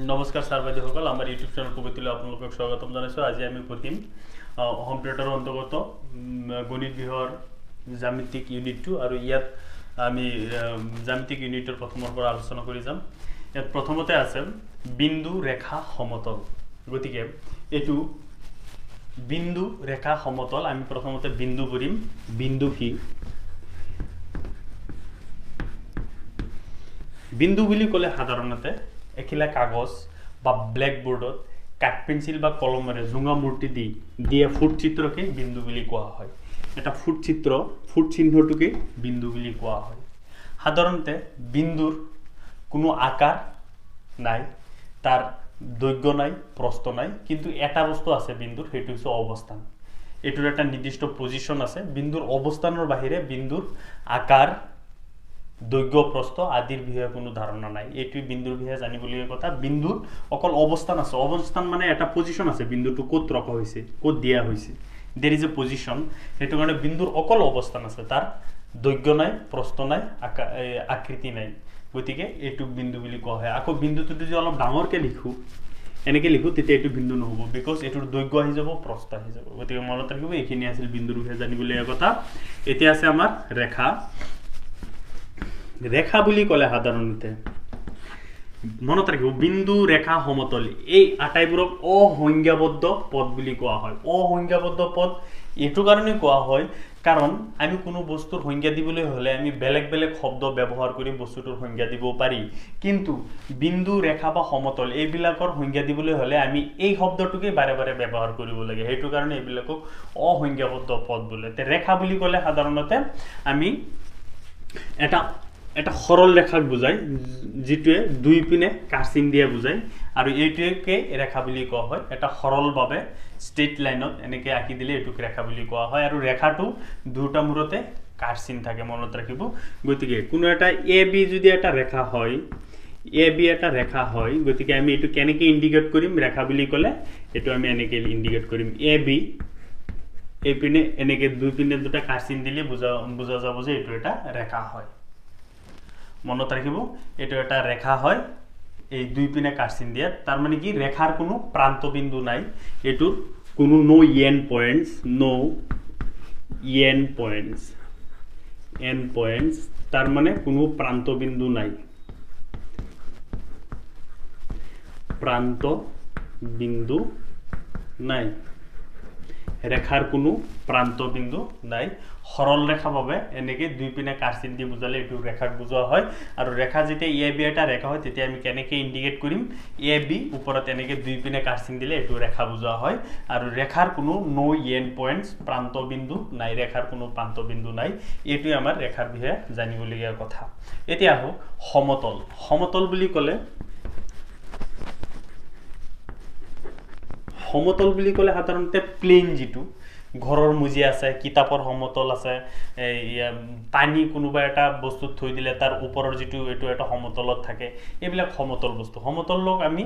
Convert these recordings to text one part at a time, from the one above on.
নমস্কাৰ ছাৰ বাইদেউসকল, আমাৰ ইউটিউব চেনেল কবিতালৈ আপোনালোকক স্বাগতম জনাইছোঁ। আজি আমি পঢ়িম হোম থিয়েটাৰৰ অন্তৰ্গত গণিত বিষয়ৰ জ্যামিতিক ইউনিটটো, আৰু ইয়াত আমি জ্যামিতিক ইউনিটৰ প্ৰথমৰ পৰা আলোচনা কৰি যাম। ইয়াত প্ৰথমতে আছে বিন্দু ৰেখা সমতল। গতিকে এইটো বিন্দু ৰেখা সমতল। আমি প্ৰথমতে বিন্দু কৰিম, বিন্দু ভি। বিন্দু বুলি ক'লে সাধাৰণতে এখিলা কাগজ বা ব্ল্যাকবোৰ্ডত কাঠ পেন্সিল বা কলমেৰে জোঙা মূৰ্তি দি দিয়া ফুট চিত্ৰকে বিন্দু বুলি কোৱা হয়। এটা ফুট চিত্ৰ, ফুট চিহ্নটোকে বিন্দু বুলি কোৱা হয়। সাধাৰণতে বিন্দুৰ কোনো আকাৰ নাই, তাৰ দৈৰ্ঘ্য নাই, প্ৰস্থ নাই, কিন্তু এটা বস্তু আছে বিন্দুৰ, সেইটো হৈছে অৱস্থান। এইটোৰ এটা নিৰ্দিষ্ট পজিশন আছে। বিন্দুৰ অৱস্থানৰ বাহিৰে বিন্দুৰ আকাৰ, দৈৰ্ঘ্য, প্ৰস্থ আদিৰ বিষয়ে কোনো ধাৰণা নাই। এইটোই বিন্দুৰ বিষয়ে জানিবলগীয়া কথা। বিন্দুৰ অকল অৱস্থান আছে। অৱস্থান মানে এটা পজিশন আছে, বিন্দুটো ক'ত ৰখা হৈছে, ক'ত দিয়া হৈছে, দেৰ ইজ এ পজিশন। সেইটো কাৰণে বিন্দুৰ অকল অৱস্থান আছে, তাৰ দৈৰ্ঘ্য নাই, প্ৰস্থ নাই, আকৃতি নাই। গতিকে এইটো বিন্দু বুলি কোৱা হয়। আকৌ বিন্দুটো যদি অলপ ডাঙৰকে লিখোঁ, এনেকৈ লিখোঁ, তেতিয়া এইটো বিন্দু নহ'ব, বিকজ এইটোৰ দৈৰ্ঘ্য আহি যাব, প্ৰস্থ আহি যাব। গতিকে মনত ৰাখিব, এইখিনি আছিল বিন্দুৰ বিষয়ে জানিবলগীয়া কথা। এতিয়া আছে আমাৰ ৰেখা। ৰেখা বুলি ক'লে সাধাৰণতে মনত ৰাখিব, বিন্দু ৰেখা সমতল এই আটাইবোৰক অসংজ্ঞাবদ্ধ পদ বুলি কোৱা হয়। অসংজ্ঞাবদ্ধ পদ এইটো কাৰণে কোৱা হয় কাৰণ আমি কোনো বস্তুৰ সংজ্ঞা দিবলৈ হ'লে আমি বেলেগ বেলেগ শব্দ ব্যৱহাৰ কৰি বস্তুটোৰ সংজ্ঞা দিব পাৰি, কিন্তু বিন্দু ৰেখা বা সমতল এইবিলাকৰ সংজ্ঞা দিবলৈ হ'লে আমি এই শব্দটোকে বাৰে বাৰে ব্যৱহাৰ কৰিব লাগে। সেইটো কাৰণে এইবিলাকক অসংজ্ঞাবদ্ধ পদ বোলে। ৰেখা বুলি ক'লে সাধাৰণতে আমি এটা সৰল ৰেখাক বুজায়, যিটোৱে দুই পিনে কাচিন দিয়া বুজায়, আৰু এইটোকে ৰেখা বুলি কোৱা হয়। এটা সৰলভাৱে ষ্ট্ৰেইট লাইনত এনেকৈ আঁকি দিলে এইটোক ৰেখা বুলি কোৱা হয়। আৰু ৰেখাটো দুটা মূৰতে কাচিন থাকে, মনত ৰাখিব। গতিকে কোনো এটা এ বি যদি এটা ৰেখা হয়, এ বি এটা ৰেখা হয়, গতিকে আমি এইটো কেনেকৈ ইণ্ডিকেট কৰিম ৰেখা বুলি ক'লে? এইটো আমি এনেকৈ ইণ্ডিকেট কৰিম, এ বি এইপিনে এনেকৈ দুই পিনে দুটা কাচিন দিলে বুজা যাব যে এইটো এটা ৰেখা হয়। মনত ৰাখিব, এইটো এটা ৰেখা হয়, এই দুই পিনে কাচিন দিয়া। তাৰ মানে কি, ৰেখাৰ কোনো প্ৰান্তবিন্দু নাই, এইটোৰ কোনো এন পইণ্টছ, তাৰ মানে কোনো প্ৰান্তবিন্দু নাই, প্ৰান্তবিন্দু নাই, ৰেখাৰ কোনো প্ৰান্তবিন্দু নাই। সৰল ৰেখা বাবে এনেকৈ দুই পিনে কাচিন দি বুজালে এইটো ৰেখাক বুজোৱা হয়। আৰু ৰেখা যেতিয়া এ বি এটা ৰেখা হয়, তেতিয়া আমি কেনেকৈ ইণ্ডিকেট কৰিম? এ বি ওপৰত এনেকৈ দুই পিনে কাচিন দিলে এইটো ৰেখা বুজোৱা হয়। আৰু ৰেখাৰ কোনো এন পইণ্টছ, প্ৰান্তবিন্দু নাই, ৰেখাৰ কোনো প্ৰান্তবিন্দু নাই। এইটোৱে আমাৰ ৰেখাৰ বিষয়ে জানিবলগীয়া কথা। এতিয়া আহোঁ সমতল। সমতল বুলি ক'লে সাধাৰণতে প্লেইন, যিটো ঘৰৰ মজিয়া আছে, কিতাপৰ সমতল আছে, পানী কোনোবা এটা বস্তুত থৈ দিলে তাৰ ওপৰৰ যিটো এইটো এটা সমতলত থাকে, এইবিলাক সমতল বস্তু। সমতলক আমি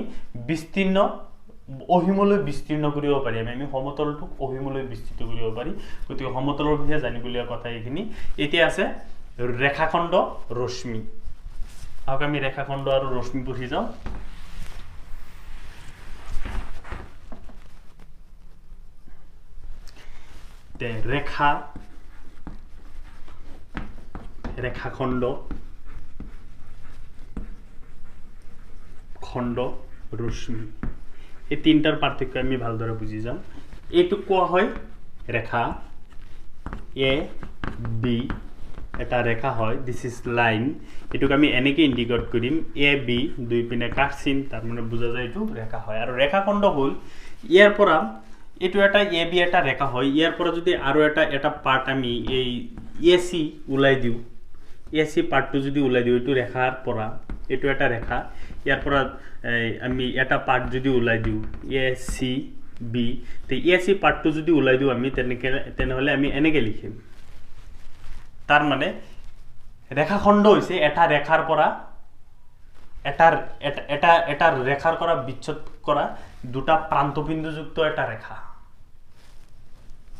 অসীমলৈ বিস্তীৰ্ণ কৰিব পাৰি। আমি সমতলটোক অসীমলৈ বিস্তৃত কৰিব পাৰি। গতিকে সমতলৰ বিষয়ে জানিবলগীয়া কথা এইখিনি। এতিয়া আছে ৰেখাখণ্ড, ৰশ্মি। আহক আমি ৰেখাখণ্ড আৰু ৰশ্মি পঢ়ি যাওঁ। ৰেখাখণ্ড, খণ্ড, ৰশ্মি, এই তিনিটাৰ পাৰ্থক্য আমি ভালদৰে বুজি যাম। এইটোক কোৱা হয় ৰেখা। এ বি এটা ৰেখা হয়, দিছ ইজ লাইন। এইটোক আমি এনেকৈ ইণ্ডিকেট কৰিম, এ বি দুই পিনে কাচিন, তাৰ মানে বুজা যায় এইটো ৰেখা হয়। আৰু ৰেখাখণ্ড হ'ল ইয়াৰ পৰা, এইটো এটা এ বি এটা ৰেখা হয়, ইয়াৰ পৰা যদি আৰু এটা পাৰ্ট আমি এই এ চি ওলাই দিওঁ, এ চি পাৰ্টটো যদি ওলাই দিওঁ, এইটো ৰেখাৰ পৰা, এইটো এটা ৰেখা, ইয়াৰ পৰা আমি এটা পাৰ্ট যদি ওলাই দিওঁ এ চি বি, এ চি পাৰ্টটো যদি ওলাই দিওঁ আমি তেনেহ'লে আমি এনেকৈ লিখিম। তাৰ মানে ৰেখাখণ্ড হৈছে এটা ৰেখাৰ পৰা এটা ৰেখাৰ পৰা বিচ্ছেদ কৰা দুটা প্ৰান্তবিন্দুযুক্ত এটা ৰেখা।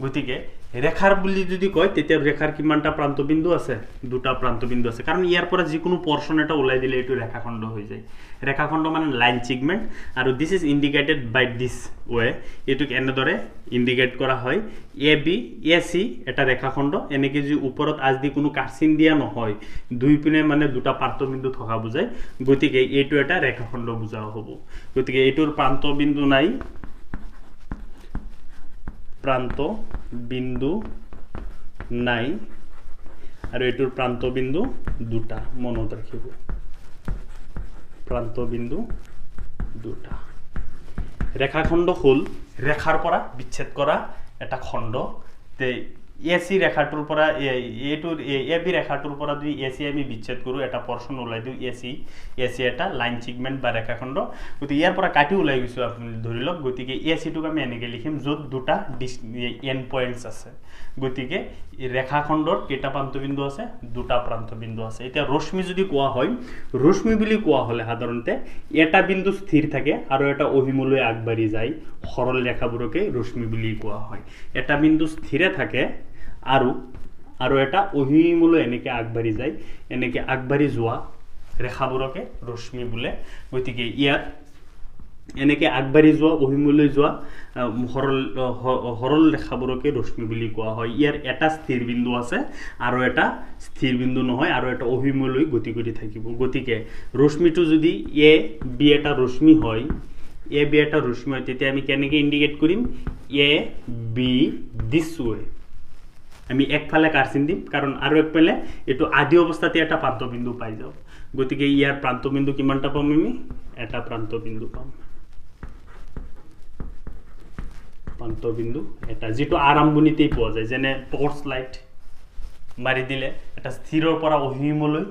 গতিকে ৰেখাৰ বুলি যদি কয় তেতিয়া ৰেখাৰ কিমানটা প্ৰান্তবিন্দু আছে দুটা প্ৰান্তবিন্দু আছে কাৰণ ইয়াৰ পৰা যিকোনো পৰ্চন এটা ওলাই দিলে এইটো ৰেখাখণ্ড হৈ যায় ৰেখাখণ্ড মানে লাইন সেগমেন্ট আৰু this is indicated by this way এটুক এনেদৰে ইন্ডিকেট কৰা হয় AB AC এটা ৰেখাখণ্ড এনেকে যে ওপৰত আজ দি কোনো কাটচিন দিয়া নহয় দুই পিনে মানে দুটা প্ৰান্তবিন্দু থকা বুজায় গতিকে এইটো এটা ৰেখাখণ্ড বুজা হ'ব গতিকে এইটোৰ প্ৰান্তবিন্দু নাই প্ৰান্তবিন্দু নাই আৰু এইটোৰ প্ৰান্তবিন্দু দুটা মনত ৰাখিব প্ৰান্তবিন্দু দুটা ৰেখাখণ্ড হ'ল ৰেখাৰ পৰা বিচ্ছেদ কৰা এটা খণ্ড তে AC ৰেখাটোৰ পৰা এইটোৰ AB ৰেখাটোৰ পৰা যদি AC আমি বিচ্ছেদ কৰো এটা পৰ্চন ওলাই দিও AC এটা লাইন সেগমেন্ট বা ৰেখাখণ্ড গতি ইয়াৰ পৰা কাটি ওলাই গৈছো আপুনি ধৰি লওক গতিকে AC টোক আমি এনেকৈ লিখিম যত দুটা এন্ড পয়েন্টস আছে গতিকে ৰেখাখণ্ডৰ কেইটা প্ৰান্তবিন্দু আছে দুটা প্ৰান্তবিন্দু আছে এতিয়া ৰশ্মি যদি কোৱা হয় ৰশ্মি বুলি কোৱা হলে সাধাৰণতে এটা বিন্দু স্থিৰ থাকে আৰু এটা অভিমুখলৈ আগবাঢ়ি যায় সৰল ৰেখাবোৰকে ৰশ্মি বুলি কোৱা হয় এটা বিন্দু স্থিৰে থাকে আৰু এটা অভিমুখলৈ এনেকৈ আগবাঢ়ি যায় এনেকৈ আগবাঢ়ি যোৱা ৰেখাবোৰকে ৰশ্মি বোলে গতিকে ইয়াত এনেকৈ আগবাঢ়ি যোৱা অভিমুখলৈ যোৱা সৰল ৰেখাবোৰকে ৰশ্মি বুলি কোৱা হয় ইয়াৰ এটা স্থিৰ বিন্দু আছে আৰু এটা স্থিৰ বিন্দু নহয় আৰু এটা অভিমুখলৈ গতি কৰি থাকিব গতিকে ৰশ্মিটো যদি A B এটা ৰশ্মি হয় A B এটা ৰশ্মি হয় তেতিয়া আমি কেনেকৈ ইন্ডিকেট কৰিম A B দিস ওয়ে আমি একফালে কাটচিন দিম কাৰণ আৰু একফালে এটো আদি অৱস্থাতে এটা প্ৰান্তবিন্দু পাই যাও গতিকে ইয়াৰ প্ৰান্তবিন্দু কিমানটা পাম আমি এটা প্ৰান্তবিন্দু পাম প্ৰান্তবিন্দু এটা যেটো আৰম্ভণিতেই পোৱা যায় যেনে টৰ্চ লাইট মাৰি দিলে এটা স্থিৰৰ পৰা অভিমুখলৈ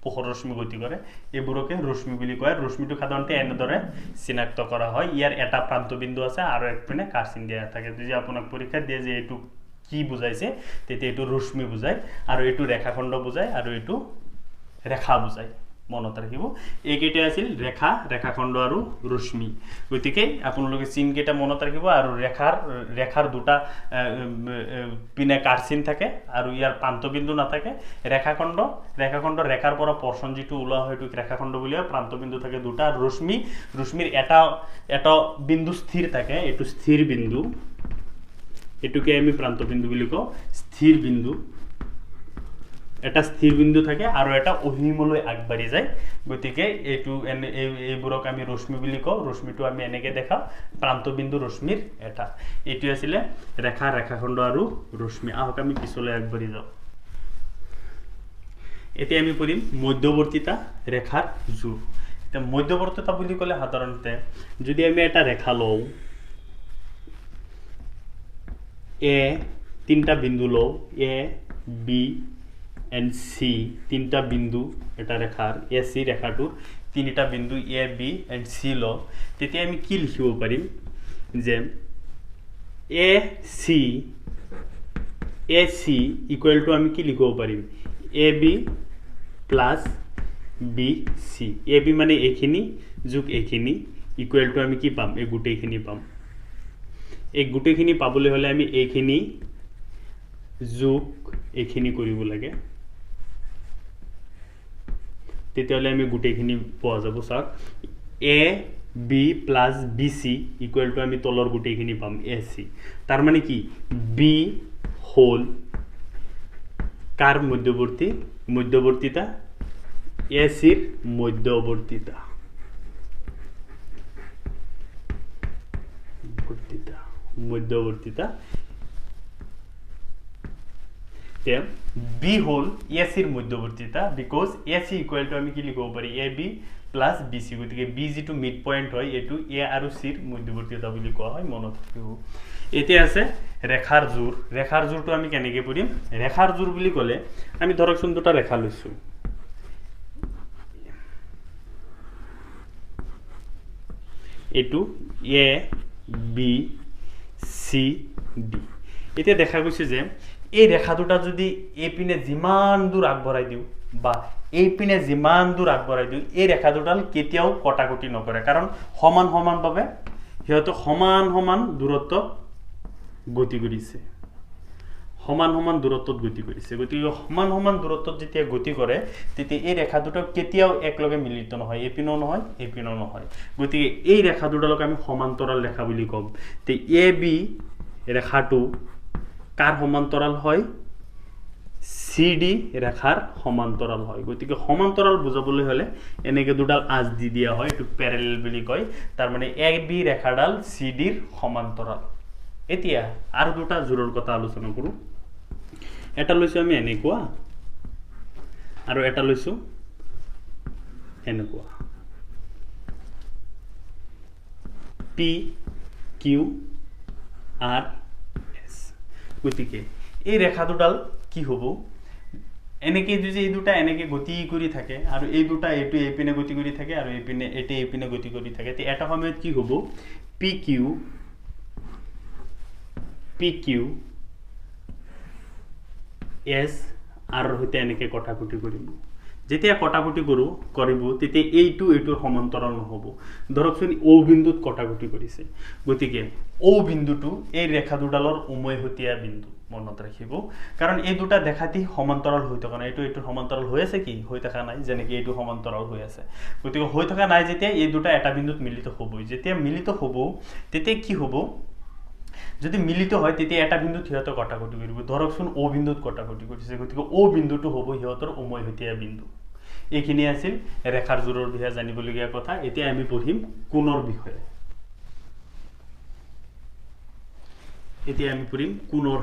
পোহৰ ৰশ্মি গতি কৰে এইবোৰকে ৰশ্মি বুলি কয় ৰশ্মিটো সাধাৰণতে এনেদৰে চিনাক্ত কৰা হয় ইয়াৰ এটা প্ৰান্তবিন্দু আছে আৰু একপিনে কাটচিন দিয়া থাকে যদি আপোনাক পৰীক্ষা দিয়ে যে এইটো কি বুজাইছে তেতিয়া এইটো ৰশ্মি বুজায় আৰু এইটো ৰেখাখণ্ড বুজায় আৰু এইটো ৰেখা বুজায় মনত ৰাখিব এইকেইটা আছিল ৰেখাখণ্ড আৰু ৰশ্মি গতিকে আপোনালোকে চিন কেইটা মনত ৰাখিব আৰু ৰেখাৰ দুটা পিনে কাটচিন থাকে আৰু ইয়াৰ প্ৰান্তবিন্দু নাথাকে ৰেখাখণ্ড ৰেখাৰ পৰা পৰ্চন যিটো ওলোৱা হয় এইটো ৰেখাখণ্ড বুলি প্ৰান্তবিন্দু থাকে দুটা ৰশ্মিৰ এটা বিন্দু স্থিৰ থাকে এইটো স্থিৰ বিন্দু এটুকে আমি প্ৰান্তবিন্দু বুলি কওঁ স্থিৰ বিন্দু এটা স্থিৰ বিন্দু থাকে আৰু এটা অভিমুখলৈ আগবাঢ়ি যায় গতিকে এইবোৰক আমি ৰশ্মি বুলি কওঁ ৰশ্মিটো আমি এনেকৈ দেখা প্ৰান্তবিন্দু ৰশ্মিৰ এটা এইটো আছিল ৰেখাখণ্ড আৰু ৰশ্মি আহক আমি পিছলৈ আগবাঢ়ি যাওঁ এতিয়া আমি পঢ়িম মধ্যৱৰ্তীতা ৰেখাৰ জোৰ এতিয়া মধ্যৱৰ্তীতা বুলি ক'লে সাধাৰণতে যদি আমি এটা ৰেখা লওঁ A তিনটা বিন্দু লও A B and C তিনটা বিন্দু এটা ৰেখাৰ AC ৰেখাটোৰ তিনিটা বিন্দু A B and C লও তেতিয়া আমি কি লিখিব পাৰিম যে AC ইকুৱেল টু আমি কি লিখিব পাৰিম AB প্লাস BC AB মানে এইখিনি যোগ এইখিনি ইকুৱেল টু আমি কি পাম এই গুটেইখিনি পাম এই গুটেইখিনি পাবলৈ হলে আমি এইখিনি যোগ এইখিনি কৰিব লাগে তেতিয়ালে আমি গুটেইখিনি পোৱা যাব চাওক AB plus BC equal to আমি তলৰ গুটেইখিনি পাম AC তাৰ মানে কি B হোল কাৰ মধ্যৱৰ্তীতা AC ৰ মধ্যৱৰ্তীতা B হোল AC ৰ মধ্যৱৰ্তীতা বিকজ AC ইকুৱেল টু আমি কি লিখিব পাৰি AB প্লাস BC গতিকে B যেটো মিড পয়েন্ট হয় এটো A আৰু C ৰ মধ্যৱৰ্তীতা বুলি কোৱা হয় মনত ৰাখিব এতিয়া আছে ৰেখাৰ জোৰটো আমি কেনেকৈ পঢ়িম ৰেখাৰ জোৰ বুলি ক'লে আমি ধৰকচোন দুটা ৰেখা লৈছো এটো A B C D এতিয়া দেখা গৈছে যে এই ৰেখা দুটা যদি এই পিনে যিমান দূৰ আগবঢ়াই দিও বা এই পিনে যিমান দূৰ আগবঢ়াই দিও এই ৰেখা দুটাল কেতিয়াও কটাকটি নকৰে কাৰণ সমান দূৰত্ব গতি কৰিছে সমান সমান দূৰত্বত গতি কৰিছে গতিকে সমান সমান দূৰত্বত যেতিয়া গতি কৰে তেতিয়া এই ৰেখা দুটা কেতিয়াও একলগে মিলিত নহয় এপিনো নহয় গতিকে এই ৰেখা দুডালক আমি সমান্তৰাল ৰেখা বুলি ক'ম তে এ বি ৰেখাটো কাৰ সমান্তৰাল হয় সি ডি ৰেখাৰ সমান্তৰাল হয় গতিকে সমান্তৰাল বুজাবলৈ হলে এনেকে দুডাল আঁচ দি দিয়া হয় এটো প্যাৰেলাল বুলি কয় তাৰ মানে এ বি ৰেখাডাল সি ডিৰ সমান্তৰাল এতিয়া আৰু দুটা জোৰৰ কথা আলোচনা কৰো এটা লৈছো আমি এনেকুৱা আৰু এটা লৈছো এনেকুৱা পি কিউ আৰ এস গতিকে এই ৰেখা দুডাল কি হব এনেকে যদি এই দুটা এনেকে গতি কৰি থাকে আৰু এই দুটা এটো এপিনে গতি কৰি থাকে আৰু এপিনে এটি এপিনে গতি কৰি থাকে তে এটা সময়ত কি হব পি কিউ এস আৰ হইতে এনেকে কটাকটি কৰিব যেতিয়া কটাকটি কৰিব তেতিয়া এইটোৰ সমান্তৰাল নহব ধৰকচোন ও বিন্দুত কটাকটি কৰিছে গতিকে ও বিন্দুটো এই ৰেখা দুডালৰ উমৈহতীয়া বিন্দু মনত ৰাখিব কাৰণ এই দুটা দেখাতি সমান্তৰাল হৈ থকা নাই এইটোৰ সমান্তৰাল হৈ আছে কি হৈ থকা নাই যেনেকৈ এইটো সমান্তৰাল হৈ আছে গতিকে হৈ থকা নাই যেতিয়া এই দুটা এটা বিন্দুত মিলিত হ'ব যেতিয়া মিলিত হ'ব তেতিয়া কি হ'ব যদি মিলিত হয় তেতিয়া এটা বিন্দুত হিয়ত কটাকটি কৰিব ধৰকচোন ও বিন্দুত কটাকটি কৰিছে গতিকে ও বিন্দুটো হ'ব হিয়তৰ উমৈহতীয়া বিন্দু এইখিনি আছিল ৰেখাৰ জোৰৰ বিষয়ে জানিবলগীয়া কথা এতিয়া আমি পঢ়িম কোণৰ বিষয়ে এতিয়া আমি পঢ়িম কোণৰ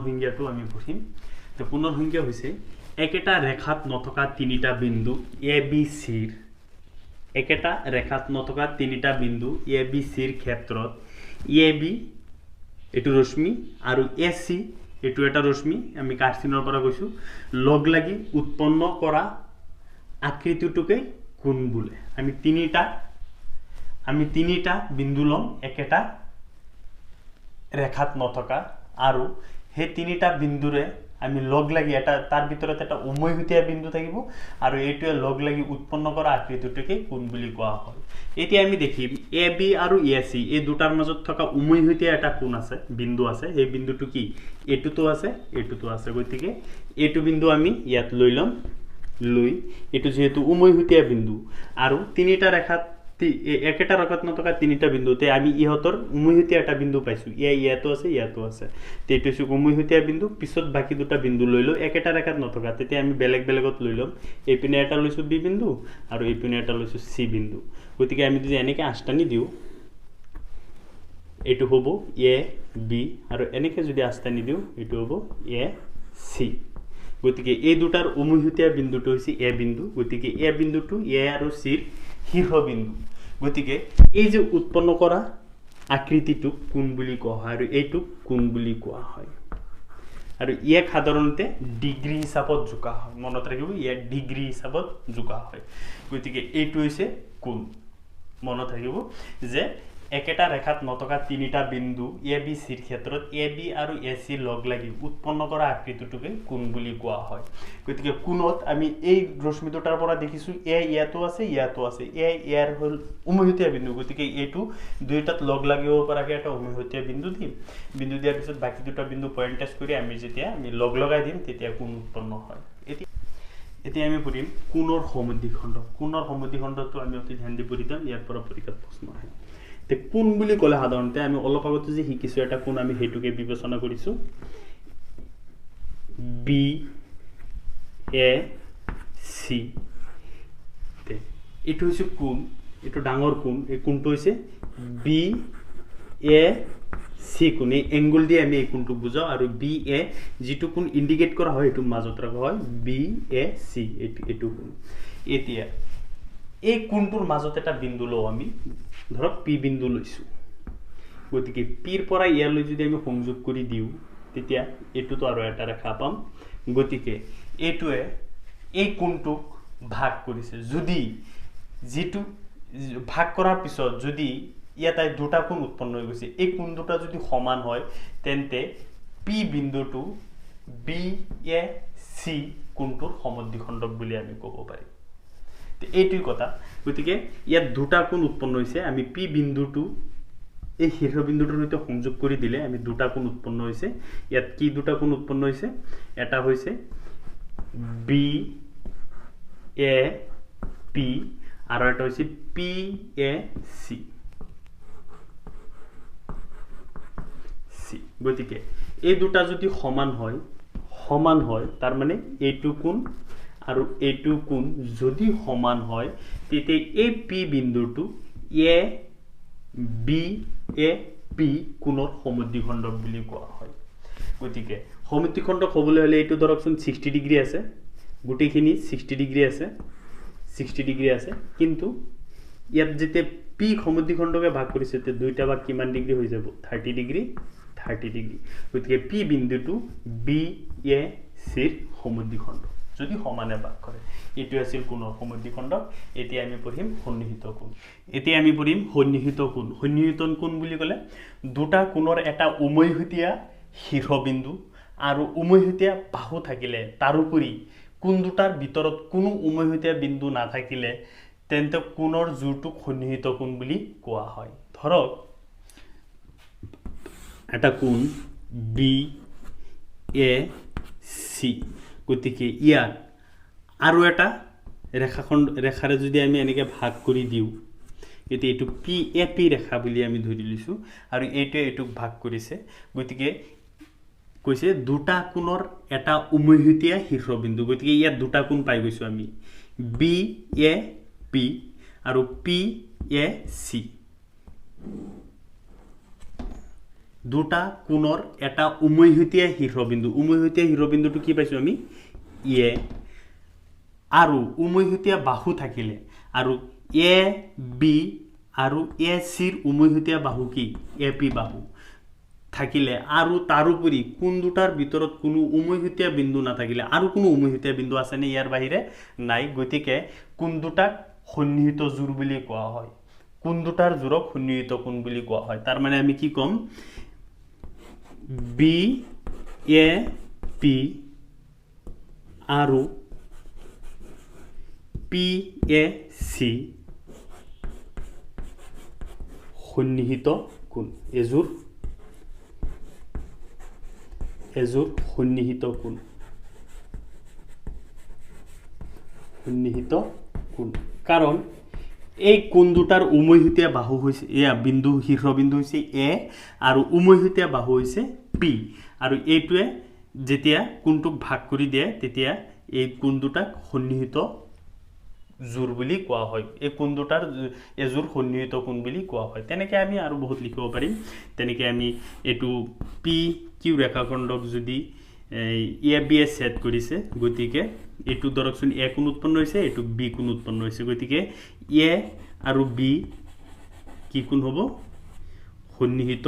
সংজ্ঞাটো আমি পঢ়িম তো কোণৰ সংজ্ঞা হৈছে একেটা ৰেখাত নথকা তিনিটা বিন্দু এ বি সিৰ একেটা ৰেখাত নথকা তিনিটা বিন্দু এ বি সিৰ ক্ষেত্ৰত এ বি এটো ৰশ্মি আৰু এ সি এটো এটা ৰশ্মি আমি কাৰ্চিনৰ পৰা কৈছো লগ লাগি উৎপন্ন কৰা আকৃতিটোকে কোণ বোলে আমি তিনিটা বিন্দু লম একেটা ৰেখাত নথকা আৰু হে তিনিটা বিন্দুৰে আমি লগ লাগি এটা তাৰ ভিতৰত এটা উমৈহতীয়া বিন্দু থাকিব আৰু এইটোৱে লগ লাগি উৎপন্ন কৰা আকৃতিটোকে কোণ বুলি কোৱা হয় এতিয়া আমি দেখিম এ বি আৰু এ সি এই দুটাৰ মাজত থকা উমৈহতীয়া এটা কোণ আছে বিন্দু আছে এই বিন্দুটো কি এটুটো আছে গতিকে এইটো বিন্দু আমি ইয়াত লৈ এটো যেহেতু উমৈহতীয়া বিন্দু আৰু তিনিটা ৰেখাত একেটা ৰেখাত নথকা তিনিটা বিন্দুতে আমি ইহতৰ উমৈহতীয়া এটা বিন্দু পাইছো ইয়াতো আছে তে এটো হৈছে উমৈহতীয়া বিন্দু পিছত বাকি দুটা বিন্দু লৈ লো একেটা ৰেখাত নথকা তেতিয়া আমি বেলেগত লৈ লম এইপিনে এটা লৈছো বি বিন্দু আৰু এইপিনে এটা লৈছো সি বিন্দু গতিকে আমি যদি এনেকে আষ্টানি দিও এটো হ'ব এ বি আৰু এনেকে যদি আষ্টানি দিও এটো হ'ব এ সি গতিকে এই দুটাৰ উমৈহতীয়া বিন্দুটো হৈছে এ বিন্দু গতিকে এ বিন্দুটো এ আৰু সিৰ শীৰ্ষবিন্দু গতিকে এই যে উৎপন্ন কৰা আকৃতিটো কোণ বুলি কোৱা হয় আৰু এইটো কোণ বুলি কোৱা হয় আৰু ইয়াক সাধাৰণতে ডিগ্ৰী হিচাপত জোকা হয় মনত ৰাখিব ইয়াক ডিগ্ৰী হিচাপত জোকা হয় গতিকে এইটো হৈছে কোণ মনত ৰাখিব যে একেটা ৰেখাত নথকা তিনিটা বিন্দু এ বি সিৰ ক্ষেত্ৰত এ বি আৰু এ সি লগ লাগি উৎপন্ন কৰা আকৃতিটোকে কোণ বুলি কোৱা হয় গতিকে কোণত আমি এই ৰশ্মি দুটাৰ পৰা দেখিছো ইয়াতো আছে ইয়াৰ হল উমৈহতীয়া বিন্দু গতিকে এইটো দুইটাত লগ লাগিব পৰাকে এটা উমৈহতীয়া বিন্দু দিয়াৰ পিছত বাকি দুটা বিন্দু পইণ্ট টেষ্ট কৰি আমি যেতিয়া লগ লগাই দিম তেতিয়া কোণ উৎপন্ন হয় এতিয়া আমি পঢ়িম কোণৰ সমদ্বিখণ্ডটো আমি অতি ধ্যান দি পঢ়ি যাম ইয়াৰ পৰা পৰীক্ষাত প্ৰশ্ন আহে তে কোণ বুলি ক'লে সাধাৰণতে আমি অলপ আগতে যে শিকিছো এটা কোণ আমি হেতুকে বিবেচনা কৰিছো বি এ সি তে এটো হৈছে কোণ এটো ডাঙৰ কোণ এই কোণটো হৈছে বি এ সি কোণ এই এংগল দি আমি এই কোণটো বুজাও আৰু বি এ যেটো কোণ ইন্ডিকেট কৰা হয় এটো মাজত ৰাখা হয় বি এ সি এটো কোণ এতিয়া এই কোণটোৰ মাজত এটা বিন্দু লও আমি ধৰক পি বিন্দু লৈছো গতিকে পিৰ পৰা ইয়ালৈ যদি আমি সংযোগ কৰি দিও তেতিয়া এটোতো আৰু এটা ৰেখা পাম গতিকে এটোৱে এই কোণটোক ভাগ কৰিছে যদি যেটো ভাগ কৰাৰ পিছত যদি ইয়াতে দুটা কোণ উৎপন্ন হৈ গৈছে এই কোণ দুটা যদি সমান হয় তেন্তে পি বিন্দুটো বি এ সি কোণটোৰ সমদ্বিখণ্ডক বুলি আমি ক'ব পাৰি এইটোই কথা গতিকে ইয়াত দুটা কোণ উৎপন্ন হৈছে আমি পি বিন্দুটো এই শীৰ্ষবিন্দুটোৰ সৈতে সংযোগ কৰি দিলে আমি দুটা কোণ উৎপন্ন হৈছে ইয়াত কি দুটা কোণ উৎপন্ন হৈছে এটা হৈছে বি এ পি আৰু এটা হৈছে পি এ সি গতিকে এই দুটা যদি সমান হয় তাৰ মানে এইটো কোণ আৰু এইটো কোণ যদি সমান হয় তেতিয়া এই পি বিন্দুটো এ বি এ পি কোণৰ সমদ্বিখণ্ডক বুলি কোৱা হয় গতিকে সমদ্বিখণ্ডক হ'বলৈ হ'লে এইটো ধৰকচোন 60 ডিগ্ৰী আছে গোটেইখিনি 60 ডিগ্ৰী আছে কিন্তু ইয়াত যেতিয়া পি সমদ্বিখণ্ডকে ভাগ কৰিছে তে দুইটা ভাগ কিমান ডিগ্ৰী হৈ যাব 30 ডিগ্ৰী গতিকে পি বিন্দুটো বি এ সিৰ সমদ্বিখণ্ড যদি সমানে ভাগ কৰে এটো আছিল কোণৰ সমদ্বিখণ্ড এতিয়া আমি পঢ়িম সন্নিহিত কোণ সন্নিহিত কোণ বুলি ক'লে দুটা কোণৰ এটা উমৈহতীয়া শীৰ্ষবিন্দু আৰু উমৈহতীয়া বাহু থাকিলে তাৰোপৰি কোণ দুটাৰ ভিতৰত কোনো উমৈহতীয়া বিন্দু নাথাকিলে তেন্তে কোণৰ জোৰটোক সন্নিহিত কোণ বুলি কোৱা হয় ধৰক এটা কোণ বি এ সি গতিকে ইয়াত আৰু এটা ৰেখাৰে যদি আমি এনেকৈ ভাগ কৰি দিওঁ এতিয়া এইটো পি এ পি ৰেখা বুলি আমি ধৰি লৈছোঁ আৰু এইটোক ভাগ কৰিছে গতিকে কৈছে দুটা কোণৰ এটা উমৈহতীয়া শীৰ্ষবিন্দু গতিকে ইয়াত দুটা কোণ পাই গৈছোঁ আমি বি এ পি আৰু পি এ সি দুটা কোণৰ এটা উমৈহতীয়া শীৰ্ষবিন্দুটো কি পাইছোঁ আমি এ আৰু উমৈহতীয়া বাহু থাকিলে আৰু এ বি আৰু এ সিৰ উমৈহতীয়া বাহু কি এ পি বাহু থাকিলে আৰু তাৰোপৰি কোণ দুটাৰ ভিতৰত কোনো উমৈহতীয়া বিন্দু নাথাকিলে আৰু কোনো উমৈহতীয়া বিন্দু আছে নে ইয়াৰ বাহিৰে নাই গতিকে কোণ দুটাক সন্নিহিত জোৰ বুলি কোৱা হয় কোণ দুটাৰ জোৰক সন্নিহিত কোণ বুলি কোৱা হয় তাৰ মানে আমি কি ক'ম বি এ পি আৰু পি এ সি সন্নিহিত কোণ এজোৰ সন্নিহিত কোণ কাৰণ এই কোণ দুটাৰ উমৈহতীয়া বাহু হৈছে শীৰ্ষবিন্দু হৈছে এ আৰু উমৈহতীয়া বাহু হৈছে পি আৰু এইটোৱে যেতিয়া কোণটোক ভাগ কৰি দিয়ে তেতিয়া এই কোণ দুটাক সন্নিহিত জোৰ বুলি কোৱা হয় এই কোণ দুটাৰ এজোৰ সন্নিহিত কোণ বুলি কোৱা হয় তেনেকৈ আমি আৰু বহুত লিখিব পাৰিম তেনেকৈ আমি এইটো পি কিউ ৰেখাখণ্ডক যদি এ বি এ ছেদ কৰিছে গতিকে এইটো ধৰকচোন এ কোণ উৎপন্ন হৈছে এইটো বি কোণ উৎপন্ন হৈছে গতিকে এ আৰু বি কি কোণ হ'ব সন্নিহিত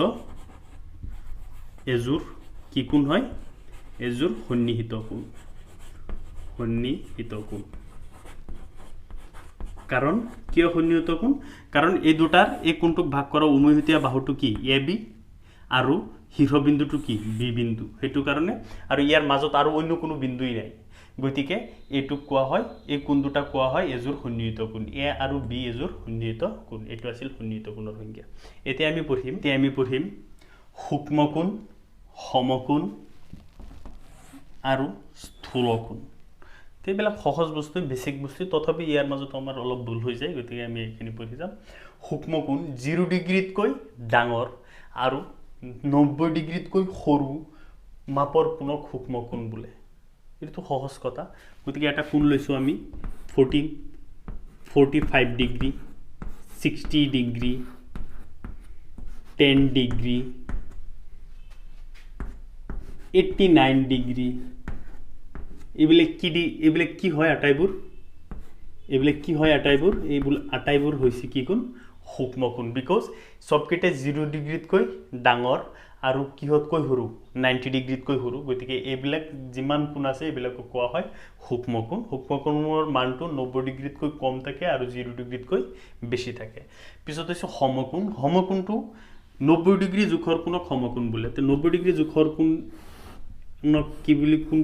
এজোৰ কি কোণ হয় এজোৰ সন্নিহিত কোণ কাৰণ কিয় সন্নিহিত কোণ কাৰণ এই দুটাৰ এই কোণটোক ভাগ কৰা উমৈহতীয়া বাহুটো কি এ বি আৰু শীৰ্ষবিন্দুটো কি বি বিন্দু সেইটো কাৰণে আৰু ইয়াৰ মাজত আৰু অন্য কোনো বিন্দুই নাই গতিকে এইটোক কোৱা হয় এই কোণ দুটা কোৱা হয় এজোৰ সন্নিহিত কোণ এ আৰু বি এজোৰ সন্নিহিত কোণ এইটো আছিল সন্নিহিত কোণৰ সংজ্ঞা এতিয়া আমি পঢ়িম সূক্ষ্ম কোণ সমকোণ আৰু স্থূল কোণ এইবিলাক সহজ বস্তু বেছিক বস্তু তথাপি ইয়াৰ মাজত আমাৰ অলপ ভুল হৈ যায় গতিকে আমি এইখিনি পঢ়ি যাম সূক্ষ্ম কোণ 0 ডিগ্ৰীতকৈ ডাঙৰ আৰু 90 ডিগ্ৰীতকৈ সৰু মাপৰ কোণক সূক্ষ্ম কোণ বোলে এইটো সহজ কথা গতিকে এটা কোণ লৈছোঁ আমি 45 ডিগ্ৰী 60 ডিগ্ৰী 10 ডিগ্ৰী 89 ডিগ্ৰী এইবিলাক কি হয় আটাইবোৰ এইবোৰ আটাইবোৰ হৈছে কি কোণ সূক্ষ্ম কোণ বিকজ সবকেইটা 0 ডিগ্ৰীতকৈ ডাঙৰ আৰু কিহতকৈ সৰু 90 ডিগ্ৰীতকৈ সৰু গতিকে এইবিলাক যিমান কোণ আছে এইবিলাকক কোৱা হয় সূক্ষ্ম কোণৰ মানটো 90 ডিগ্ৰীতকৈ কম থাকে আৰু 0 ডিগ্ৰীতকৈ বেছি থাকে পিছত হৈছে সমকোণটো 90 ডিগ্ৰী জোখৰ কোণক সমকোণ বোলে তে 90 ডিগ্ৰী জোখৰ কোণক কি বুলি কোণ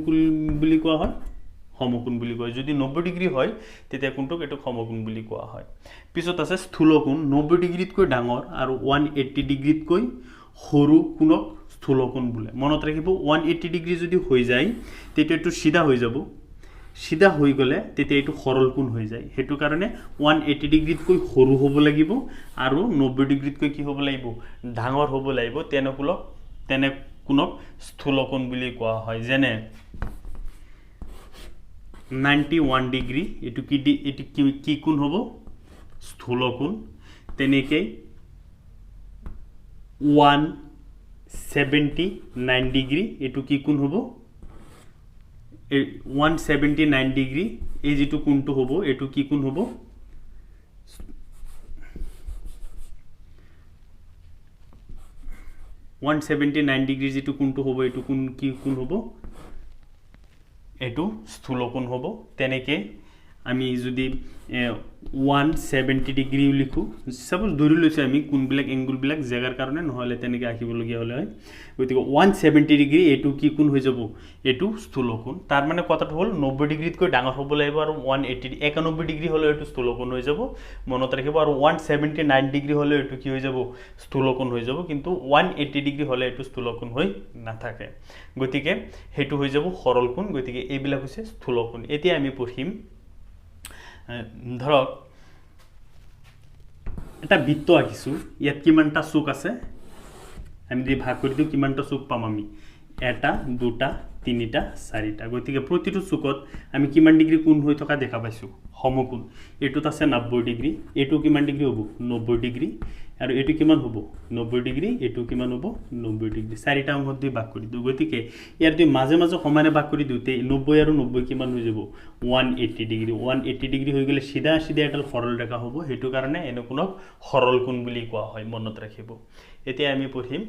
বুলি কোৱা হয় সমকোণ বুলি কয় যদি 90 ডিগ্ৰী হয় তেতিয়া কোনটোক এটো সমকোণ বুলি কোৱা হয় পিছত আছে স্থূলকোণ 90 ডিগ্ৰীতকৈ ডাঙৰ আৰু 180 ডিগ্ৰীতকৈ সৰু কোণক স্থূলকোণ বোলে মনত ৰাখিব 180 ডিগ্ৰী যদি হৈ যায় তেতিয়া এটো সিধা হৈ যাব সিধা হৈ গলে তেতিয়া এটো সৰল কোণ হৈ যায় হেতু কাৰণে 180 ডিগ্ৰীতকৈ সৰু হ'ব লাগিব আৰু 90 ডিগ্ৰীতকৈ কি হ'ব লাগিব ডাঙৰ হ'ব লাগিব তেনে কোণক স্থূলকোণ বুলি কোৱা হয় যেনে 91 ডিগ্ৰী এটো কি কোণ হ'ব স্থূলকোণ তেনেকে 179 ডিগ্ৰী এটো কি কোণ হ'ব 179 ডিগ্ৰী এই যেটো কোণটো হ'ব এটো কি কোণ হ'ব 179 ডিগ্ৰী যেটো কোণটো হ'ব এটো কোণ কি কোণ হ'ব এটো স্থূলকোণ হ'ব তেনেকে আমি যদি 170 ডিগ্ৰী লিখো সাপোজ ধৰি লৈছো আমি কোণবিলাক এংগল বিলাক জাগাৰ কাৰণে নহলে তেনেকে আঁকিব লগিয়া হলে হয় গতিকে 170 ডিগ্ৰী এটো কি কোণ হৈ যাব এটো স্থূলকোণ তাৰ মানে কথাটো হল 90 ডিগ্ৰীতকৈ ডাঙৰ হ'ব লাগিব আৰু 91 ডিগ্ৰী হলে এটো স্থূলকোণ হৈ যাব মনত ৰাখিব আৰু 179 ডিগ্ৰী হলে এটো কি হৈ যাব স্থূলকোণ হৈ যাব কিন্তু 180 ডিগ্ৰী হলে এটো স্থূলকোণ হৈ নাথাকে গতিকে হেতু হৈ যাব সৰল কোণ গতিকে এইবিলাক হৈছে স্থূলকোণ এতিয়া আমি পঢ়িম ধৰক এটা বৃত্ত আঁকিছো ইয়াত কিমানটা চুক আছে আমি যদি ভাগ কৰি দিও কিমানটা চুক পাম আমি এটা দুটা তিনিটা চাৰিটা গতিকে প্ৰতিটো চুকত আমি কিমান ডিগ্ৰী কোণ হৈ থকা দেখা পাইছো সমকোণ এটোত আছে 90 ডিগ্ৰী এটো কিমান ডিগ্ৰী হ'ব 90 ডিগ্ৰী আৰু এটো কিমান হ'ব 90 ডিগ্ৰী এটো কিমান হ'ব 90 ডিগ্ৰী চাৰিটা অংশত দি ভাগ কৰি দিও গতিকে ইয়াৰ দুই মাজে মাজে সমানে ভাগ কৰি দিওতে 90 আৰু 90 কিমান হৈ যাব 180 ডিগ্ৰী হৈ গলে সিধা এডাল সৰল ৰেখা হ'ব হেতু কাৰণে এনে কোণক সৰল কোণ বুলি কোৱা হয় মনত ৰাখিব এতিয়া আমি পঢ়িম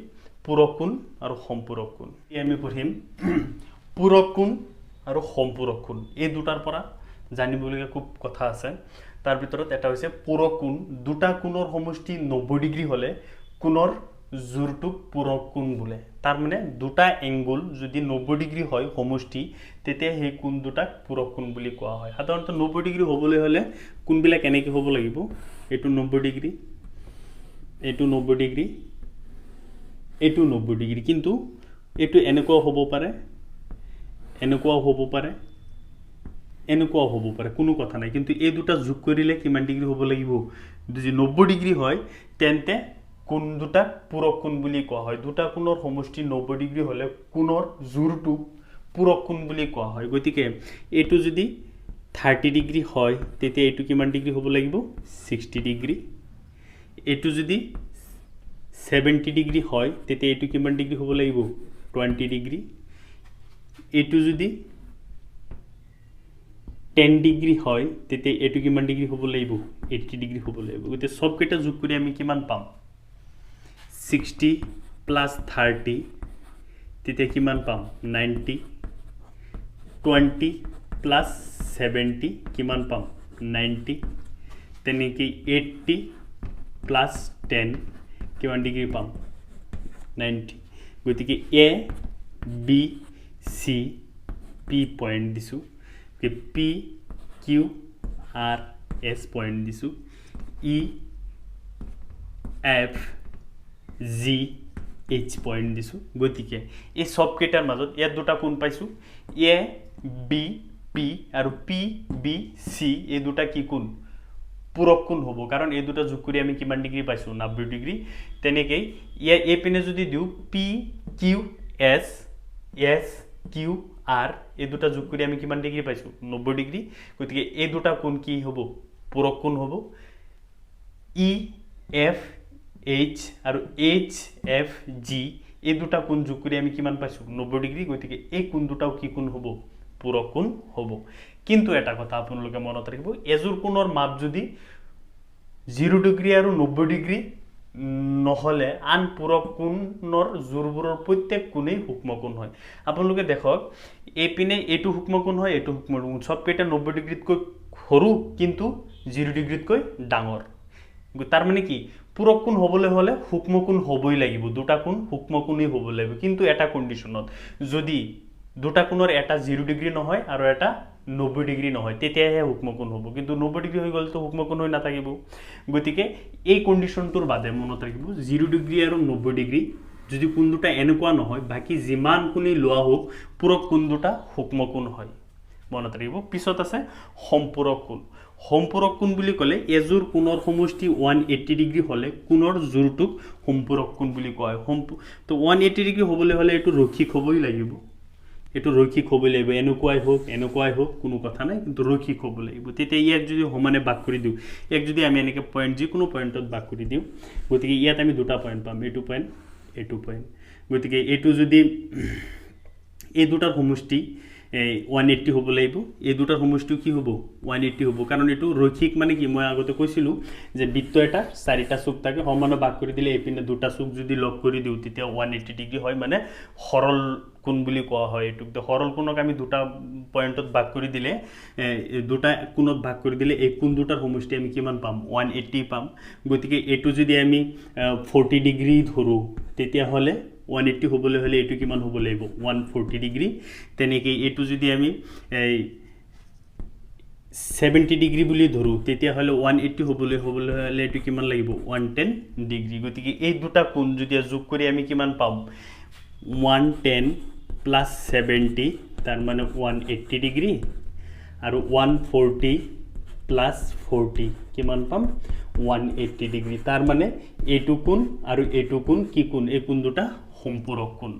পূৰক কোণ আৰু সম্পূৰক কোণ আমি পঢ়িম পূৰক কোণ আৰু সম্পূৰক কোণ এই দুটাৰ পৰা জানিবলগীয়া খুব কথা আছে তাৰ ভিতৰত এটা হৈছে পূৰক কোণ দুটা কোণৰ সমষ্টি 90 ডিগ্ৰী হলে কোণৰ জোৰটোক পূৰক কোণ বোলে তাৰ মানে দুটা এংগল যদি 90 ডিগ্ৰী হয় সমষ্টি তেতিয়া সেই কোণ দুটাক পূৰক কোণ বুলি কোৱা হয় সাধাৰণতে 90 ডিগ্ৰী হ'বলৈ হলে কোণবিলাক এনেকৈ হ'ব লাগিব এটো 90 ডিগ্ৰী এটো 90 ডিগ্ৰী এটো 90 ডিগ্ৰী কিন্তু এটো এনেকুৱা হ'ব পাৰে এনেকুৱাও হ'ব পাৰে এনেকুৱাও হ'ব পাৰে কোনো কথা নাই কিন্তু এই দুটা যোগ কৰিলে কিমান ডিগ্ৰী হ'ব লাগিব যদি 90 ডিগ্ৰী হয় তেন্তে কোণ দুটা পূৰক কোণ বুলি কোৱা হয় দুটা কোণৰ সমষ্টি 90 ডিগ্ৰী হলে কোণৰ জোৰটো পূৰক কোণ বুলি কোৱা হয় গতিকে এটো যদি 30 ডিগ্ৰী হয় তেতিয়া এটো কিমান ডিগ্ৰী হ'ব লাগিব 60 ডিগ্ৰী এটো যদি 70 ডিগ্ৰী হয় তেতিয়া এটো কিমান ডিগ্ৰী হ'ব লাগিব 20 ডিগ্ৰী এটো যদি 10 ডিগ্ৰী হয় তেতিয়া এটো কিমান ডিগ্ৰী হ'ব লাগিব 80 ডিগ্ৰী হ'ব লাগিব গতে সব কেটা যোগ কৰি আমি কিমান পাম 60 plus 30 তেতিয়া কিমান পাম 90 20 plus 70 কিমান পাম 90 তেনেকৈ 80 plus 10 কিমান ডিগ্ৰী পাম 90 গতিকে A B C P point দিছো कि P Q R S point दिसु E F G H point दिसु गतिके ए सब केटार মাজত ইয়াত দুটা কোণ পাইছো A B P আৰু P B C এই দুটা কি কোণ পূৰক কোণ হ'ব কাৰণ এই দুটা যোগ কৰি আমি কিমান ডিগ্ৰী পাইছো 90 ডিগ্ৰী তেনেকৈ এ পিনে যদি দিও P Q S S Q আর এই দুটা যোগ কৰি আমি কিমান ডিগ্ৰী পাইছো 90 ডিগ্ৰী গতিকে এই দুটা কোণ কি হ'ব পূৰক কোণ হ'ব ই এফ এইচ আৰু এইচ এফ জি এই দুটা কোণ যোগ কৰি আমি কিমান পাইছো 90 ডিগ্ৰী গতিকে এই কোণ দুটাও কি কোণ হ'ব পূৰক কোণ হ'ব কিন্তু এটা কথা আপোনালোকে মনত ৰাখিব এজোৰ কোণৰ মাপ যদি 0 ডিগ্ৰী আৰু 90 ডিগ্ৰী নহলে আন পূৰক কোণৰ জোৰবোৰৰ প্ৰত্যেক কোণেই সূক্ষ্ম কোণ হয় আপোনালোকে দেখক এই পিনে এটো সূক্ষ্ম কোণ হয় এটো সূক্ষ্ম কোণ সব কেটা 90 ডিগ্ৰীতকৈ সৰু কিন্তু 0 ডিগ্ৰীতকৈ ডাঙৰ তাৰ মানে কি পূৰক কোণ হ'বলৈ হলে সূক্ষ্ম কোণ হ'বই লাগিব দুটা কোণ সূক্ষ্ম কোণই হ'ব লাগিব কিন্তু এটা কন্ডিশনত যদি দুটা কোণৰ এটা 0 ডিগ্ৰী নহয় আৰু এটা 90 ডিগ্ৰী নহয় তেতিয়াহে সূক্ষ্মকোণ হ'ব কিন্তু 90 ডিগ্ৰী হৈ গ'লে তো সূক্ষ্মকোণ হৈ নাথাকিব গতিকে এই কণ্ডিশ্যনটোৰ বাদে মনত ৰাখিব 0 ডিগ্ৰী আৰু 90 ডিগ্ৰী যদি কোণ দুটা এনেকুৱা নহয় বাকি যিমান কোণেই লোৱা হোক পূৰক কোণ দুটা সূক্ষ্মকোণ হয় মনত ৰাখিব পিছত আছে সম্পূৰক কোণ সম্পূৰক কোণ বুলি ক'লে এজোৰ কোণৰ সমষ্টি 180 ডিগ্ৰী হ'লে কোণৰ জোৰটোক সম্পূৰক কোণ বুলি কোৱা হয় তো 180 ডিগ্ৰী হ'বলৈ হ'লে এইটো ৰৈখিক হ'বই লাগিব এটো ৰৈখিক হ'ব লাগিব এনেকুৱাই হোক কোনো কথা নাই কিন্তু ৰৈখিক হ'ব লাগিব তেতিয়া ইয়াক যদি সমানে ভাগ কৰি দিও এক যদি আমি এনেকে পয়েন্ট যিকোনো পয়েন্টত ভাগ কৰি দিও গতিকে ইয়াত আমি দুটা পয়েন্ট পাম এটু পয়েন্ট গতিকে এটু যদি এই দুটাৰ সমষ্টি 180 হ'ব লাগিব এই দুটাৰ সমষ্টি কি হ'ব 180 হ'ব কাৰণ এটু ৰৈখিক মানে কি মই আগতে কৈছিলো যে বৃত্ত এটা চাৰিটা চুক থাকে সমানে ভাগ কৰি দিলে এপিনে দুটা চুক যদি লগ কৰি দিও তেতিয়া 180 ডিগ্ৰী হয় মানে সৰল কোণ বুলি কোৱা হয় এটুক সৰল কোণক আমি দুটা পয়েন্টত ভাগ কৰি দিলে দুটা কোণত ভাগ কৰি দিলে এই কোণ দুটাৰ সমষ্টি আমি কিমান পাম 180 পাম গতিকে এটু যদি আমি 40 ডিগ্ৰী ধৰো তেতিয়া হলে 180 হ'বলৈ হলে এটু কিমান হ'ব লাগিব 140 ডিগ্ৰী তেনেকে এটু যদি আমি 70 ডিগ্ৰী বুলি ধৰো তেতিয়া হলে 180 হ'বলৈ হলে এটু কিমান লাগিব 110 ডিগ্ৰী গতিকে এই দুটা কোণ যদি যোগ কৰি আমি কিমান পাম 110 plus 70 তাৰ মানে 180 ডিগ্ৰী আৰু 140 plus 40 কিমান পাম 180 ডিগ্ৰী তাৰ মানে এইটো কোণ আৰু এইটো কোণ কি কোণ এই কোণ দুটা সম্পূৰক কোণ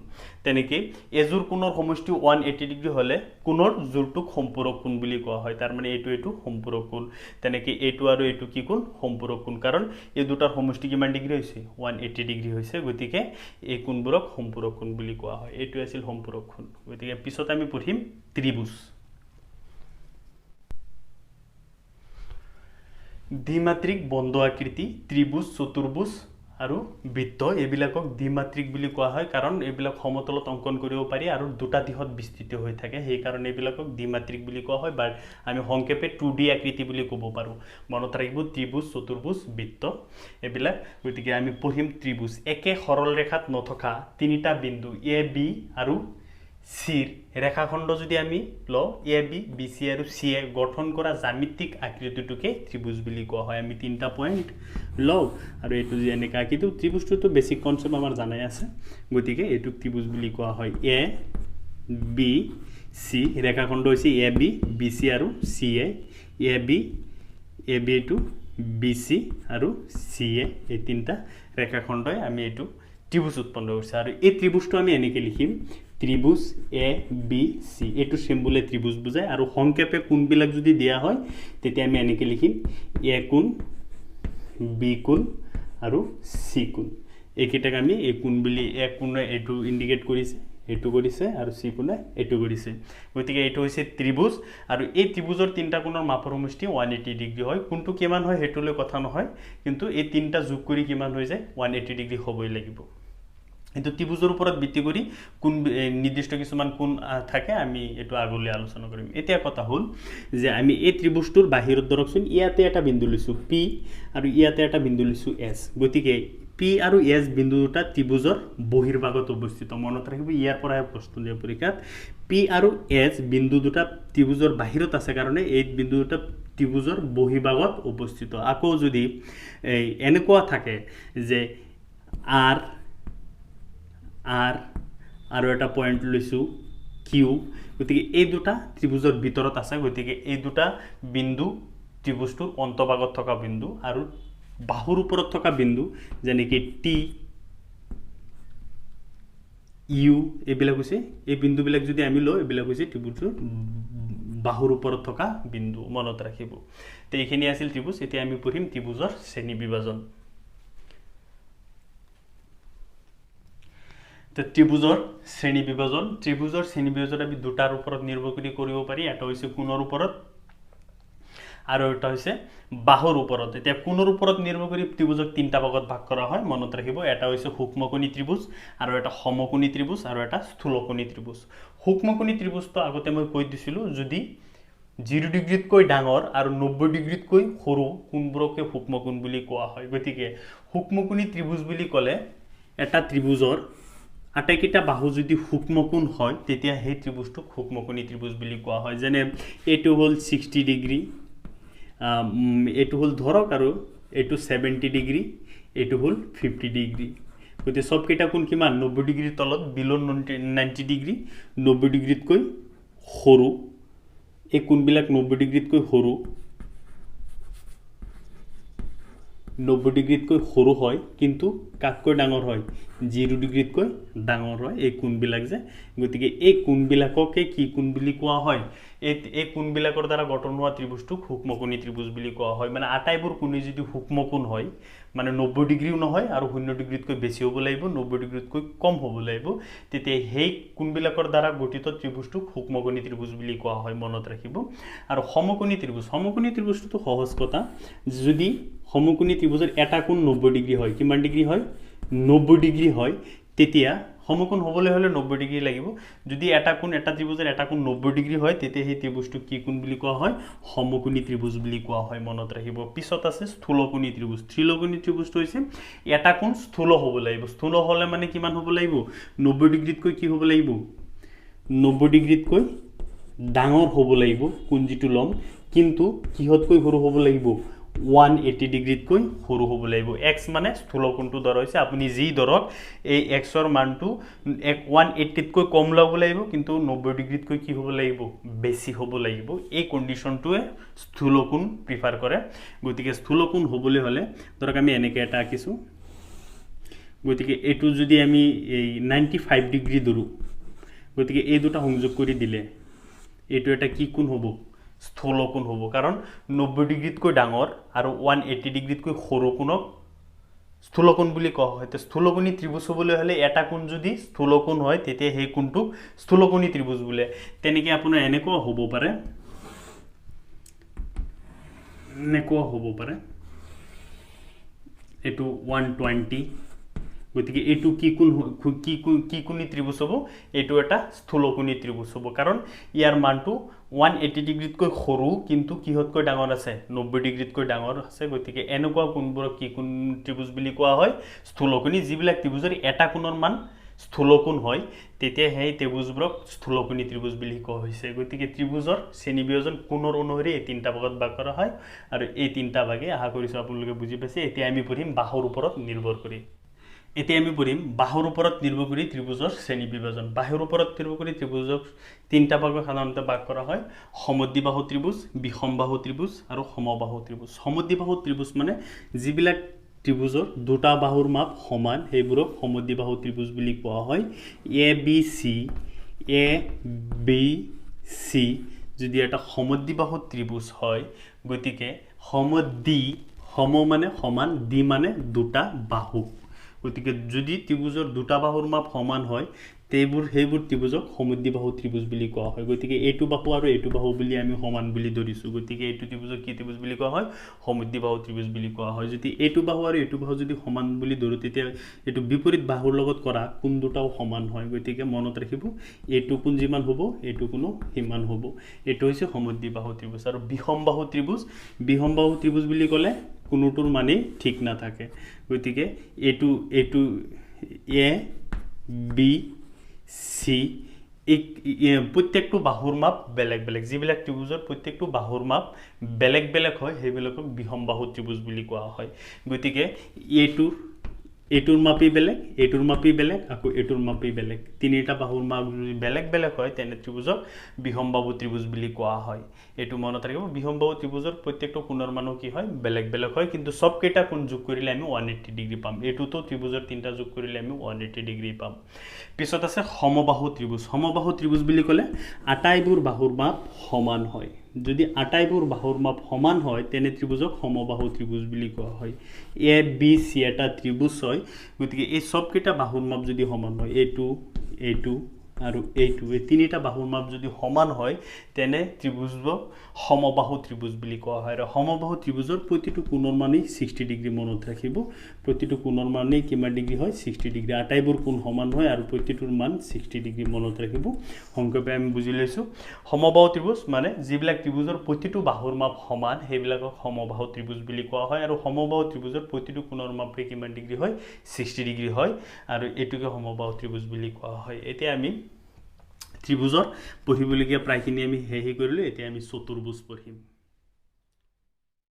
তেনেকে এজোৰ কোণৰ সমষ্টি 180 ডিগ্ৰী হলে কোণৰ জোৰটোক সম্পূৰক কোণ বুলি কোৱা হয় তাৰ মানে এইটো সম্পূৰক কোণ তেনেকে এইটো আৰু এইটো কি কোণ সম্পূৰক কোণ কাৰণ এই দুটাৰ সমষ্টি কিমান ডিগ্ৰী হৈছে 180 ডিগ্ৰী হৈছে গতিকে এই কোণবোৰক সম্পূৰক কোণ বুলি কোৱা হয় এইটো আছিল সম্পূৰক কোণ গতিকে পিছত আমি পঢ়িম ত্ৰিভুজ দ্বিমাত্ৰিক বন্ধ আকৃতি ত্ৰিভুজ চতুৰ্ভুজ আৰু বৃত্ত এবিলাকক দ্বিমাত্ৰিক বুলি কোৱা হয় কাৰণ এবিলাক সমতলত অঙ্কন কৰিব পাৰি আৰু দুটা দিশত বিস্তৃত হৈ থাকে সেই কাৰণে এবিলাকক দ্বিমাত্ৰিক বুলি কোৱা হয় বা আমি সংক্ষেপে 2D আকৃতি বুলি ক'ব পাৰো মনত ৰাখিব ত্ৰিভুজ চতুৰ্ভুজ বৃত্ত এবিলাক গতিকে আমি পঢ়িম ত্ৰিভুজ একে সৰল ৰেখাত নথকা তিনিটা বিন্দু A B আৰু C ৰেখাখণ্ড যদি আমি ল A B B C আৰু C গঠন কৰা জ্যামিতিক আকৃতিটোকে ত্ৰিভুজ বুলি কোৱা হয় আমি তিনটা পয়েন্ট ল আৰু এটো যে এনেকা আকৃতি ত্ৰিভুজটো তো বেসিক কনসেপ্ট আমাৰ জানাই আছে গতিকে এটো ত্ৰিভুজ বুলি কোৱা হয় A B C ৰেখাখণ্ড হৈছে A B B C আৰু C A B to B C আৰু C এই তিনটা ৰেখাখণ্ডই আমি এটো ত্ৰিভুজ উৎপন্ন কৰিছে আৰু এই ত্ৰিভুজটো আমি এনেকে লিখিম ত্ৰিভুজ A B C এটো সিম্বলে ত্ৰিভুজ বুজায় আৰু সংক্ষেপে কোণবিলাক যদি দিয়া হয় তেতিয়া আমি এনেকে লিখিম A কোণ B কোণ আৰু C কোণ একেটাক আমি এই কোণ বুলি A কোণে এটো ইন্ডিকেট কৰিছে এটো কৰিছে আৰু C কোণে এটো কৰিছে গতিকে এটো হৈছে ত্ৰিভুজ আৰু এই ত্ৰিভুজৰ তিনটা কোণৰ মাপৰ সমষ্টি 180 ডিগ্ৰী হয় কোনটো কিমান হয় হেতুলৈ কথা নহয় কিন্তু এই তিনটা যোগ কৰি কিমান হৈ যায় 180 ডিগ্ৰী হ'বই লাগিব কিন্তু ত্ৰিভুজৰ ওপৰত ভিত্তি কৰি কোন নিৰ্দিষ্ট কিছুমান কোণ থাকে আমি এটো আগলৈ আলোচনা কৰিম এতিয়া কথা হ'ল যে আমি এই ত্ৰিভুজটোৰ বাহিৰত ধৰকচোন ইয়াতে এটা বিন্দু লৈছো P আৰু ইয়াতে এটা বিন্দু লৈছো S গতিকে P আৰু S বিন্দু দুটা ত্ৰিভুজৰ বহিৰ্ভাগত অৱস্থিত মনত ৰাখিব ইয়াৰ পৰা প্ৰশ্ন দিয়া পৰীক্ষাত P আৰু S বিন্দু দুটা ত্ৰিভুজৰ বাহিৰত আছে কাৰণে এই বিন্দু দুটা ত্ৰিভুজৰ বহিৰ্ভাগত অৱস্থিত আকৌ যদি এনেকুৱা থাকে যে R আৰু এটা পয়েন্ট লৈছো Q গতিকে এই দুটা ত্ৰিভুজৰ ভিতৰত আছে গতিকে এই দুটা বিন্দু ত্ৰিভুজটোৰ অন্তভাগত থকা বিন্দু আৰু বাহুৰ ওপৰত থকা বিন্দু যেনে কি T U এবিলাক হৈছে এই বিন্দুবিলাক যদি আমি লও এবিলাক হৈছে ত্ৰিভুজৰ বাহুৰ ওপৰত থকা বিন্দু মনত ৰাখিব তে এইখিনি আছিল ত্ৰিভুজ এতিয়া আমি পঢ়িম ত্ৰিভুজৰ শ্ৰেণী বিভাজন তো ত্ৰিভুজৰ শ্ৰেণী বিভাজন আমি দুটাৰ ওপৰত নিৰ্ভৰ কৰি কৰিব পাৰি এটা হৈছে কোণৰ ওপৰত আৰু এটা হৈছে বাহুৰ ওপৰত এতিয়া কোণৰ ওপৰত নিৰ্ভৰ কৰি ত্ৰিভুজক তিনটা ভাগত ভাগ কৰা হয় মনত ৰাখিব এটা হৈছে সূক্ষ্মকোণী ত্ৰিভুজ আৰু এটা সমকোণী ত্ৰিভুজ আৰু এটা স্থূলকোণী ত্ৰিভুজ সূক্ষ্মকোণী ত্ৰিভুজটো আগতে মই কৈ দিছিলো যদি 0 ডিগ্ৰীতকৈ ডাঙৰ আৰু 90 ডিগ্ৰীতকৈ সৰু কোণবোৰকে সূক্ষ্মকোণ বুলি কোৱা হয় গতিকে সূক্ষ্মকোণী ত্ৰিভুজ বুলি ক'লে এটা ত্ৰিভুজৰ আটাইকেইটা বাহু যদি সূক্ষ্মকোণ হয় তেতিয়া সেই ত্ৰিভুজটোক সূক্ষ্মকোণী ত্ৰিভুজ বুলি কোৱা হয় যেনে এইটো হ'ল 60 ডিগ্ৰী এইটো হ'ল ধৰক আৰু এইটো 70 ডিগ্ৰী এইটো হ'ল 50 ডিগ্ৰী গতিকে সবকেইটা কোণ কিমান 90 ডিগ্ৰীৰ তলত বিলো 90 ডিগ্ৰী 90 ডিগ্ৰীতকৈ সৰু এই কোণবিলাক 90 ডিগ্ৰীতকৈ সৰু 90 ডিগ্ৰীতকৈ সৰু হয় কিন্তু কাতকৈ ডাঙৰ হয় 0 ডিগ্ৰীতকৈ ডাঙৰ হয় এই কোণবিলাক যে গতিকে এই কোণবিলাককে কি কোণ বুলি কোৱা হয় এই কোণবিলাকৰ দ্বাৰা গঠন হোৱা ত্ৰিভুজটো সূক্ষ্মকোণী ত্ৰিভুজ বুলি কোৱা হয় মানে আটাইবোৰ কোণে যদি সূক্ষ্মকোণ হয় মানে 90 ডিগ্ৰীও নহয় আৰু 0 ডিগ্ৰীতকৈ বেছি হ'ব লাগিব 90 ডিগ্ৰীতকৈ কম হ'ব লাগিব তেতিয়া সেই কোণবিলাকৰ দ্বাৰা গঠিত ত্ৰিভুজটো সূক্ষ্মকোণী ত্ৰিভুজ বুলি কোৱা হয় মনত ৰাখিব আৰু সমকোণী ত্ৰিভুজটো সহজ কথা যদি সমকোণী ত্ৰিভুজৰ এটা কোণ 90 ডিগ্ৰী হয় কিমান ডিগ্ৰী হয় 90 ডিগ্ৰী হয় তেতিয়া সমকোণ হ'বলৈ হলে 90 ডিগ্ৰী লাগিব যদি এটা ত্ৰিভুজৰ এটা কোণ 90 ডিগ্ৰী হয় তেতিয়া সেই ত্ৰিভুজটো কি কোণ বুলি কোৱা হয় সমকোণী ত্ৰিভুজ বুলি কোৱা হয় মনত ৰাখিব পিছত আছে স্থূলকোণী ত্ৰিভুজ স্থূলকোণী ত্ৰিভুজটো হৈছে এটা কোণ স্থূল হ'ব লাগিব স্থূল হ'লে মানে কিমান হ'ব লাগিব 90 ডিগ্ৰীতকৈ কি হ'ব লাগিব 90 ডিগ্ৰীতকৈ ডাঙৰ হ'ব লাগিব কোণ যিটো লম কিন্তু কিহতকৈ সৰু হ'ব লাগিব 180 ডিগ্ৰীতকৈ সৰু হ'ব লাগিব x মানে স্থূলকোণটো ধৰা হৈছে আপুনি যি ধৰক এই x ৰ মানটো 180 তকৈ কম ল'ব লাগিব কিন্তু 90 ডিগ্ৰীতকৈ কি হ'ব লাগিব বেছি হ'ব লাগিব এই কন্ডিশনটোৱে স্থূলকোণ প্ৰিফাৰ কৰে গতিকে স্থূলকোণ হ'বলৈ হলে ধৰক আমি এনেকৈ এটা আঁকিছো গতিকে এটো যদি আমি এই 95 ডিগ্ৰী ধৰো গতিকে এই দুটা সংযোগ কৰি দিলে এটো এটা কি কোণ হ'ব স্থূলকোণ হ'ব কাৰণ 90 ডিগ্ৰীতকৈ ডাঙৰ আৰু 180 ডিগ্ৰীতকৈ সৰু কোণক স্থূলকোণ বুলি কোৱা হয় তে স্থূলকোণী ত্ৰিভুজ হ'বলৈ হলে এটা কোণ যদি স্থূলকোণ হয় তেতিয়া সেই কোণটোক স্থূলকোণী ত্ৰিভুজ বোলে তেনেকৈ আপোনাৰ এনেকুৱা হ'ব পাৰে এটো 120 গতিকে এটো কি কোণী ত্ৰিভুজ হ'ব এটো এটা স্থূলকোণী ত্ৰিভুজ হ'ব কাৰণ ইয়াৰ মানটো 180 ডিগ্ৰীতকৈ সৰু কিন্তু কিহতকৈ ডাঙৰ আছে 90 ডিগ্ৰীতকৈ ডাঙৰ আছে গতিকে এনেকুৱা কোণবোৰক কি কোণ ত্ৰিভুজ বুলি কোৱা হয় স্থূলকোণী যিবিলাক ত্ৰিভুজৰ এটা কোণৰ মান স্থূলকোণ হয় তেতিয়া সেই ত্ৰিভুজবোৰক স্থূলকোণী ত্ৰিভুজ বুলি কোৱা হৈছে গতিকে ত্ৰিভুজৰ শ্ৰেণী বিভাজন কোণৰ অনুসৰি এই তিনিটা ভাগত ভাগ কৰা হয় আৰু এই তিনিটা ভাগে আশা কৰিছো আপোনালোকে বুজি পাইছে এতিয়া আমি পঢ়িম বাহুৰ ওপৰত নিৰ্ভৰ কৰি ত্ৰিভুজৰ শ্ৰেণী বিভাজন বাহুৰ ওপৰত নিৰ্ভৰ কৰি ত্ৰিভুজক তিনিটা ভাগত সাধাৰণতে ভাগ কৰা হয় সমদ্বিবাহু ত্ৰিভুজ বিষমবাহু ত্ৰিভুজ আৰু সমবাহু ত্ৰিভুজ সমদ্বিবাহু ত্ৰিভুজ মানে যিবিলাক ত্ৰিভুজৰ দুটা বাহুৰ মাপ সমান সেইবোৰক সমদ্বিবাহু ত্ৰিভুজ বুলি কোৱা হয় এ বি সি যদি এটা সমদ্বিবাহু ত্ৰিভুজ হয় গতিকে সম মানে সমান দ্বি মানে দুটা বাহু গতিকে যদি ত্ৰিভুজৰ দুটা বাহুৰ মাপ সমান হয় সেইবোৰ ত্ৰিভুজক সমদ্বিবাহু ত্ৰিভুজ বুলি কোৱা হয় গতিকে এইটো বাহু আৰু এইটো বাহু বুলি আমি সমান বুলি ধৰিছো গতিকে এইটো ত্ৰিভুজক কি ত্ৰিভুজ বুলি কোৱা হয় সমদ্বিবাহু ত্ৰিভুজ বুলি কোৱা হয় যদি এইটো বাহু আৰু এইটো বাহু যদি সমান বুলি ধৰো তেতিয়া এইটো বিপৰীত বাহুৰ লগত কৰা কোণ দুটাও সমান হয় গতিকে মনত ৰাখিব এইটো কোণ যিমান হ'ব এইটো কোণো সিমান হ'ব এইটো হৈছে সমদ্বিবাহু ত্ৰিভুজ আৰু বিষমবাহু ত্ৰিভুজ বুলি ক'লে কোনোটোৰ মানে ঠিক না থাকে গতিকে এইটো এ বি সি প্ৰত্যেকটো বাহুৰ মাপ বেলেগ যিবিলাক ত্ৰিভুজৰ প্ৰত্যেকটো বাহুৰ মাপ বেলেগ হয় সেইবিলাকক বিষমবাহু ত্ৰিভুজ বুলি কোৱা হয় গতিকে এইটোৰ মাপি বেলেগ আকৌ এইটোৰ মাপি বেলেগ তিনিটা বাহুৰ মাপ যদি বেলেগ হয় তেনে ত্ৰিভুজক বিষমবাহু ত্ৰিভুজ বুলি কোৱা হয় এইটো মনত ৰাখিব বিষমবাহু ত্ৰিভুজৰ প্ৰত্যেকটো কোণৰ মানো কি হয় বেলেগ হয় কিন্তু সব কেইটা কোণ যোগ কৰিলে আমি 180 ডিগ্ৰী পাম এইটোতো ত্ৰিভুজৰ তিনিটা যোগ কৰিলে আমি 180 ডিগ্ৰী পাম পিছত আছে সমবাহু ত্ৰিভুজ বুলি ক'লে আটাইবোৰ বাহুৰ মাপ সমান হয় যদি আটাইবোৰ বাহুৰ মাপ সমান হয় তেনে ত্ৰিভুজক সমবাহু ত্ৰিভুজ বুলি কোৱা হয় এ বি সি এটা ত্ৰিভুজ হয় গতিকে এই সব কেইটা বাহুৰ মাপ যদি সমান হয় এইটো আৰু এইটো এই তিনিটা বাহুৰ মাপ যদি সমান হয় তেনে ত্ৰিভুজক সমবাহু ত্ৰিভুজ বুলি কোৱা হয় আৰু সমবাহু ত্ৰিভুজৰ প্ৰতিটো কোণৰ মানেই 60 ডিগ্ৰী মনত ৰাখিব প্ৰতিটো কোণৰ মানেই কিমান ডিগ্ৰী হয় 60 ডিগ্ৰী আটাইবোৰ কোণ সমান হয় আৰু প্ৰতিটোৰ মান 60 ডিগ্ৰী মনত ৰাখিব সংক্ষেপে আমি বুজি লৈছো সমবাহু ত্ৰিভুজ মানে যিবিলাক ত্ৰিভুজৰ প্ৰতিটো বাহুৰ মাপ সমান সেইবিলাকক সমবাহু ত্ৰিভুজ বুলি কোৱা হয় আৰু সমবাহু ত্ৰিভুজৰ প্ৰতিটো কোণৰ মাপ কিমান ডিগ্ৰী হয় 60 ডিগ্ৰী হয় আৰু এটুকে সমবাহু ত্ৰিভুজ বুলি কোৱা হয় এতিয়া আমি ত্ৰিভুজৰ পঢ়িবলগীয়া প্ৰায়খিনি আমি হেৰি কৰিলো এতিয়া আমি চতুৰ্ভুজ পঢ়িম